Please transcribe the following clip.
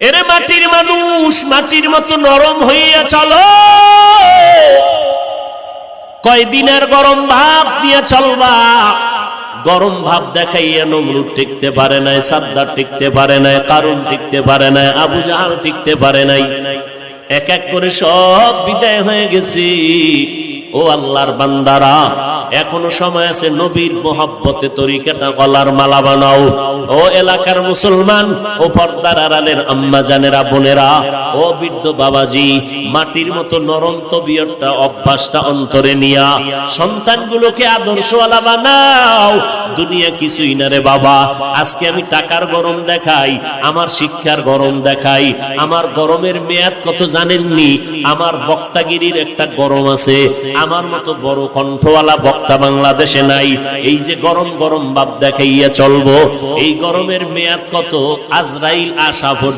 এরে মাটির মানুষ, মাটির মতো নরম হইয়া চলো। কয়দিনের গরম ভাব দিয়ে চলবা। গরম ভাব দেখাইয়া নমরুদ টিকতে পারে নাই, সাদ্দার টিকতে পারে নাই, কারুন টিকতে পারে নাই, আবু জাহাল টিকতে পারে নাই। এক এক করে সব বিদায় হয়ে গেছে। ও আল্লাহর বান্দারা, এখনো সময় আছে, নবীর মোহাব্বতে তরিকাটা গলার মালা বানাও। ও এলাকার মুসলমান, ও পর্দার আড়ালের আম্মা জানেরা, বোনেরা, ও বৃদ্ধ বাবাজি, মাটির মতো নরম তবিয়তটা, অভ্যাসটা অন্তরে নিয়া সন্তানগুলোকে আদর্শওয়ালা বানাও। দুনিয়া কিছুই না রে বাবা। আজকে আমি টাকার গরম দেখাই, আমার শিক্ষার গরম দেখাই, আমার গরমের মেয়াদ কত জানেননি? আমার বক্তাগিরির একটা গরম আছে। আমার মতো বড় কণ্ঠওয়ালা বক্তা বাংলাদেশে নাই। এই যে গরম গরম ভাব দেখাইয়া চলবো, এই গরমের মেয়াদ কত? আজরাইল আসা পর্যন্ত।